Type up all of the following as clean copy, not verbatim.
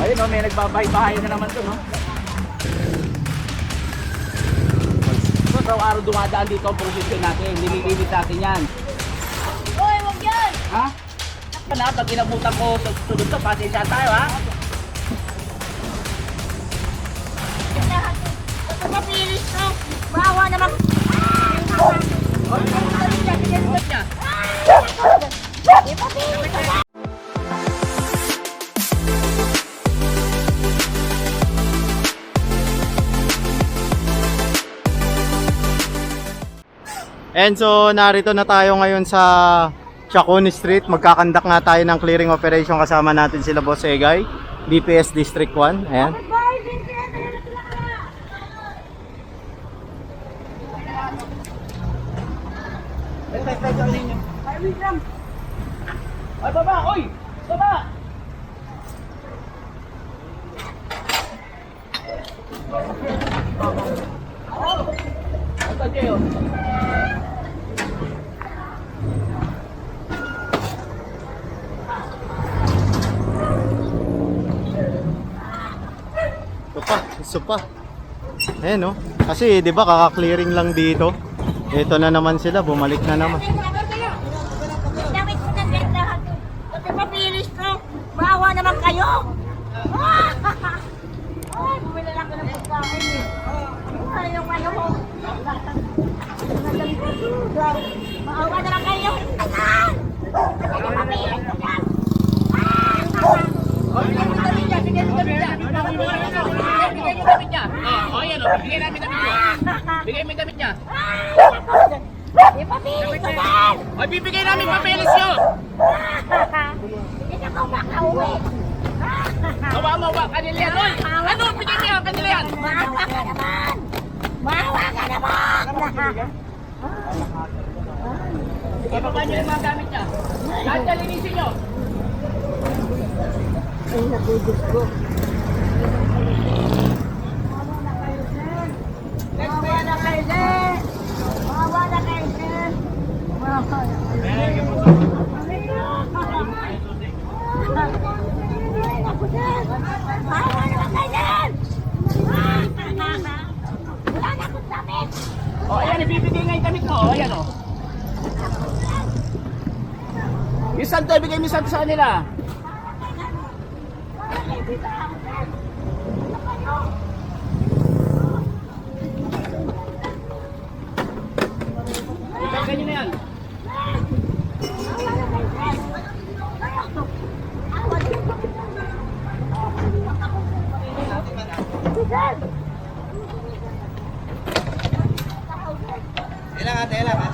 Ayun no, may nagbabahay-bahay na naman to no. So, araw-araw dumadaan dito ang prosesyon natin. Nililimit natin yan. Hoy, wag yan! Ha? Na, pag inabutan ko sa susunod to, pasensya tayo ha. Ito mapilis to! Bawa naman! Ipapilis ko na! And so narito na tayo ngayon sa Chacon Street. Magkakandak nga tayo ng clearing operation, kasama natin sila Boss Egay, DPS District 1. Ayan. Ay, baba! Oy! Baba! Ito, Jeo. Isa pa. Ayan no. Kasi 'di ba kaka-clearing lang dito. Ito na naman sila, bumalik na naman. Damit mo na lahat. Ito mapilis to! Bawa naman kayo! Ay, bumili lang ko ng pagkain eh. Ayaw kayo mo. Maawa naman kayo! Ayan! Ito mapilis to yan! Bigyan mo damit niya! Bigyan mo damit niya! Bigyan mo damit niya! Oh, ayan o. Bigyan namin damit niya. Bigyan mo damit niya. Ipapilis ko yan! Ay, bibigay namin papeles niyo! Hindi na ako makauwi! Mawa, kanila yan. Oy! Ano? Bigyan niya! Kanila yan! Maawa ka naman! Maawa ka naman! Ibaba niyo yung mga gamit niya. Lahat niya linisin niyo. Ay, nagugos ko. Maawa na kayo, sir! Maawa na kayo, sir! Maawa na kayo. Maawa naman kayo, sir! Wala na akong damit! O, ayan. Ibibigay nga yung damit mo. O, ayan o. Yung santo, ibigay mo yung santo sa kanila. Ganyan na yan.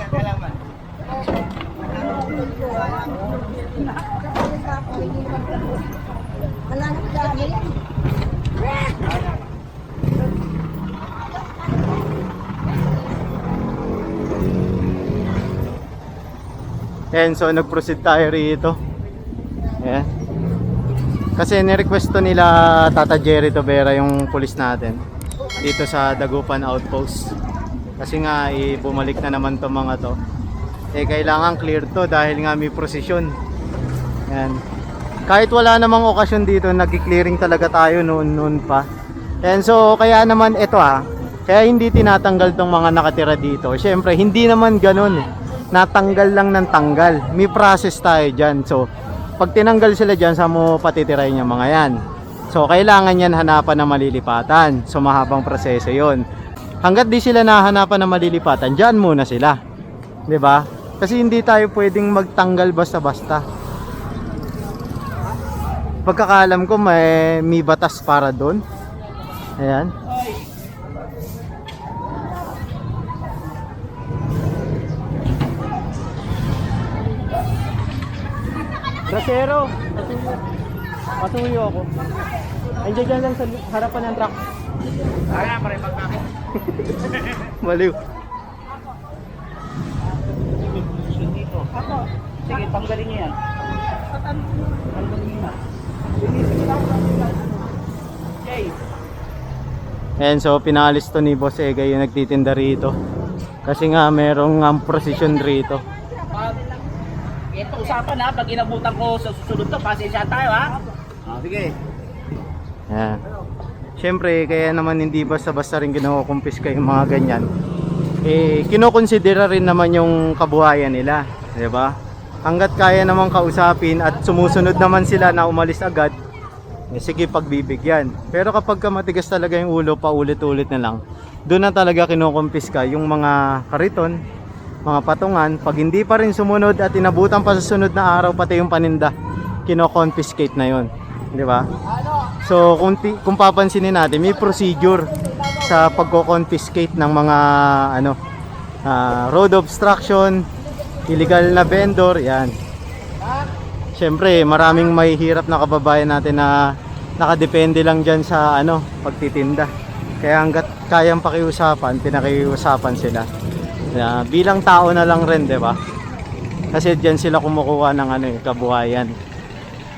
Kailangan. Wala na dami. Ayan, so nag-proceed tayo rito. Ayan. Kasi nirequest to nila Tata Jerry Tobera, yung pulis natin, dito sa Dagupan Outpost. Kasi nga bumalik na naman to mga to. Kailangan clear to dahil nga may prosesyon. Ayan. Kahit wala namang okasyon dito, nag-clearing talaga tayo noon pa. And so kaya naman ito kaya hindi tinatanggal tong mga nakatira dito. Syempre hindi naman ganun natanggal lang ng tanggal. May process tayo dyan. So pag tinanggal sila dyan, sa mo patitirahin yung mga yan. So kailangan yan hanapan ng malilipatan. So mahabang proseso yon. Hanggat di sila nahanapan ng malilipatan, dyan muna sila, 'di ba? Kasi hindi tayo pwedeng magtanggal basta-basta. Pagkakaalam ko may batas para doon. Ayan. Rasero. Patuyo ako. Andiyan dyan lang sa harapan ng truck. Kaya pa rin pagkakit. Maliw. Dito. Sige, tanggalin niyo yan. Tanggalin niyo na. Okay. Ayan, so pinalis to ni Boss Egay yung nagtitinda rito. Kasi nga merong prosesyon rito. Ito usapan pag inabutan ko sa susunod to, pasensya tayo ha. Sige. Ayan. Siyempre, kaya naman hindi basta-basta rin kinukumpiska yung mga ganyan. Eh, kinukonsidera rin naman yung kabuhayan nila, 'di ba? Hangga't kaya naman kausapin at sumusunod naman sila na umalis agad, eh, sige pagbibigyan. Pero kapag ka matigas talaga yung ulo, paulit-ulit na lang, doon na talaga kinukumpiska yung mga kariton, mga patungan. Pag hindi pa rin sumunod at inabutan pa sa sunod na araw, pati yung paninda, kino-confiscate na yon, 'di ba? So kung papansinin natin, may procedure sa pagko-confiscate ng mga road obstruction, illegal na vendor, yan. Siyempre, maraming mahihirap na kababayan natin na nakadepende lang dyan sa pagtitinda. Kaya hanggat kayang pakiusapan, pinakiusapan sila. Bilang tao na lang rin, 'di ba? Kasi diyan sila kumukuha ng kabuhayan.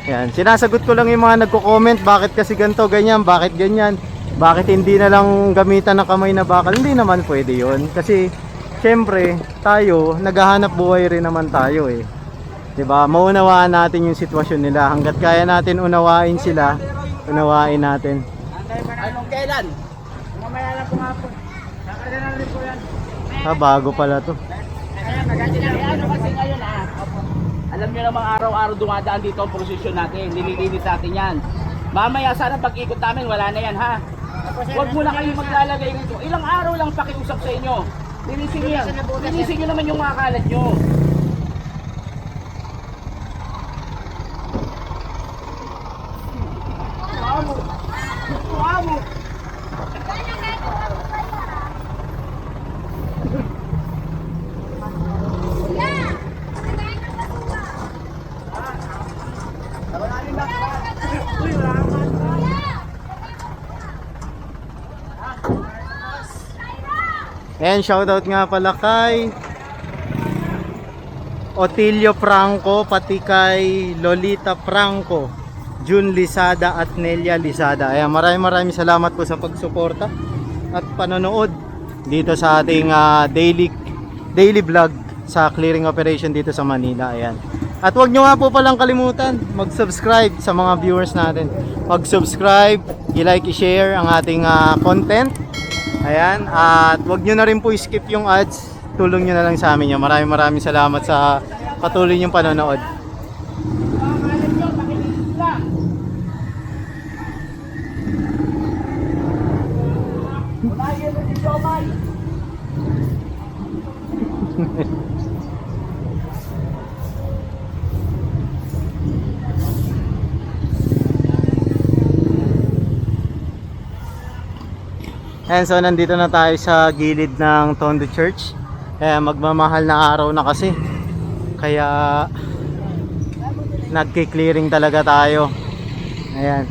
Yan, sinasagot ko lang yung mga nagko-comment, bakit kasi ganto, ganyan, bakit ganyan? Bakit hindi na lang gamitan ng kamay na bakal? Hindi naman pwede 'yon. Kasi syempre, tayo naghahanap buhay rin naman tayo eh. 'Di ba? Maunawaan natin yung sitwasyon nila. Hangga't kaya natin unawain sila, unawain natin. Anong kailan? Mamaya lang po nga po. Nakaganan rin po yan. Bago pala 'to. Ano kasi ngayon alam nyo namang araw-araw dumadaan dito ang prosesyon natin, nililinis natin yan. Mamaya sana pag-ikot namin, wala na yan ha. Huwag mo na kayo maglalagay nito. Ilang araw lang pakiusap sa inyo. Linisin nyo yan. Linisin nyo naman yung mga kalat nyo. And shoutout nga pala kay Otilio Franco, pati kay Lolita Franco, June Lisada at Nelia Lisada. Ayan, maraming salamat po sa pagsuporta at panonood dito sa ating daily vlog sa clearing operation dito sa Manila. Ayan. At huwag nyo nga po palang kalimutan mag-subscribe sa mga viewers natin. Mag-subscribe, i-like, i-share ang ating content. Ayan, at wag nyo na rin po i-skip yung ads. Tulong nyo na lang sa amin yan. Maraming salamat sa patuloy nyong panonood. And so nandito na tayo sa gilid ng Tondo Church. Magmamahal na araw na kasi. Kaya nagki-clearing talaga tayo. Ayan.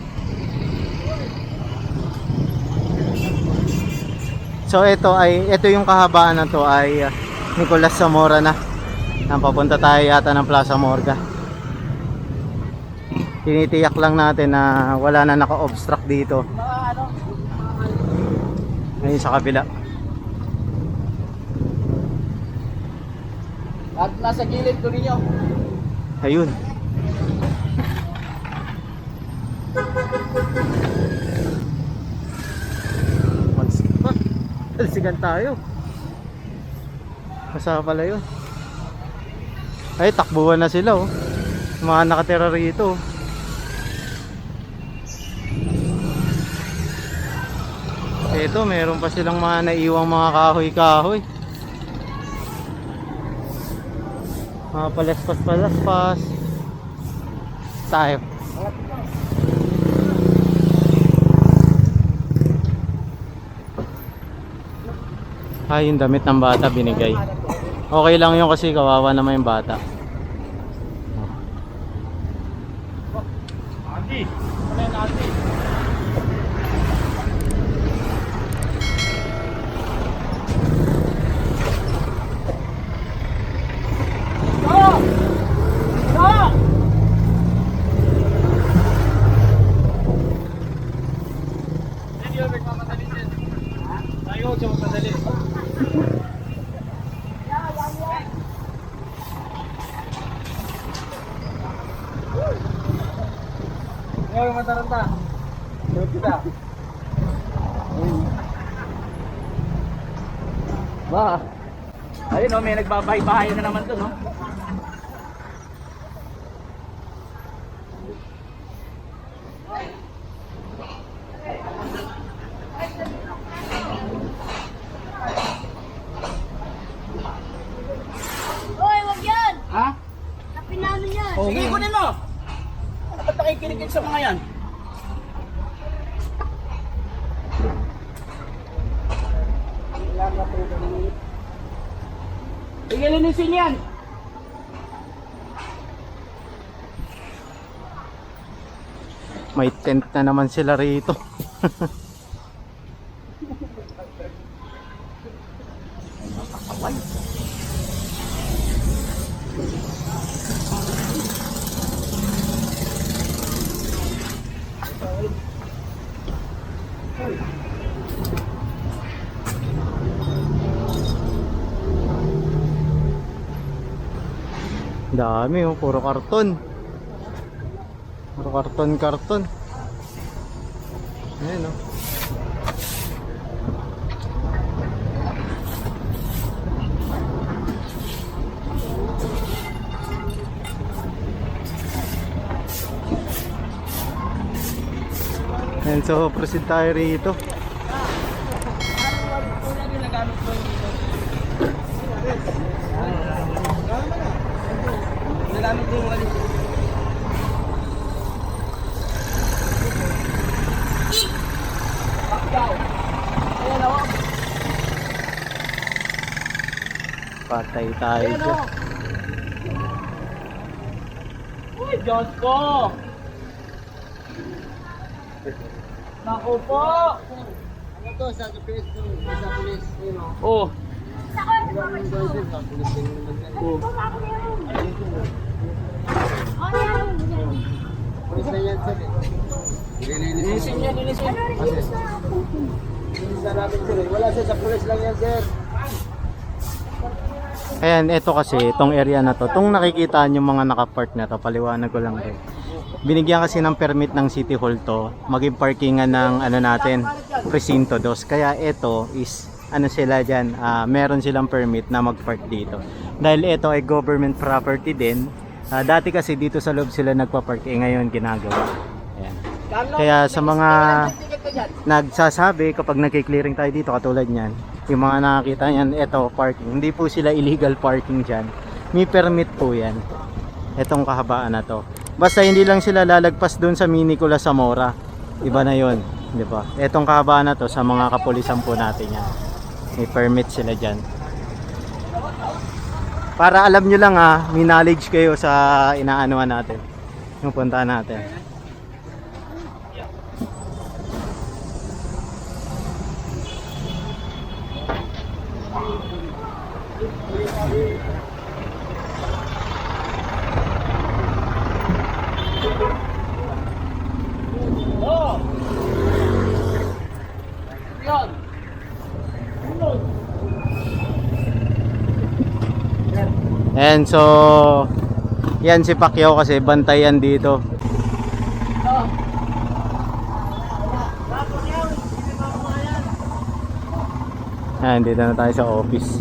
So ito yung kahabaan na to ay Nicolas Zamora na. Papunta tayo yata ng Plaza Morga. Tinitiyak lang natin na wala na naka-obstruct dito. Ngayon sa kabila. At nasa gilid ko ninyo. Ayun. Talsigan tayo. Masama pala yun. Ay, takbuhan na sila oh. Mga nakatira rito. Ito, meron pa silang mga naiwang mga kahoy-kahoy. Mga palaspas. Tayo. Ay, yung damit ng bata binigay. Okay lang yun kasi kawawa naman yung bata. Sunod kita. Ba. Ayun oh, may nagbabahay-bahay na naman doon, no? Hoy, wag yan! Ha? Tapin namin yan! Sige, kunin mo! Ano ba't nakikinig sa mga yan? Sige, linisin yan! May tent na naman sila rito. Dami oh, puro karton. Puro karton. Ayan oh. Ayan, so proceed tayo rito. Nagamit din mo ulit. Pakyaw. Ayan o. Patay tayo Ayan o. dyan. Uy, Diyos ko. Naku po. Ano to? Sa pulis? Sa pulis? Oh. Sako yung sa pulis? Oh. Ano yan? Pulis na yan, sir. Linisin niya, linisin. Sa namin, sir. Wala, sir. Sa pulis lang yan, sir. Ayan, ito kasi, itong area na to, itong nakikita nyo mga nakapark na to, paliwanag ko lang rin. Binigyan kasi ng permit ng City Hall to, maging parkingan ng ano natin, Presinto 2. Kaya ito is, ano sila dyan, meron silang permit na mag-park dito. Dahil ito ay government property din, dati kasi dito sa loob sila nagpa-park, ngayon ginagawa. Ayan. Kaya sa mga nagsasabi kapag nagki-clearing tayo dito katulad niyan, yung mga nakakita niyan, ito parking. Hindi po sila illegal parking diyan. May permit po 'yan. Etong kahabaan na to. Basta hindi lang sila lalagpas doon sa Minicola Zamora. Iba na 'yon, 'di ba? Etong kahabaan na to sa mga kapulisan po natin 'yan. May permit sila diyan. Para alam nyo lang may knowledge kayo sa inaanuhan natin. Yung puntahan natin. Oh. Yun. And so, yan si Pacquiao kasi bantayan dito. Oh. Yan, dito na tayo sa office.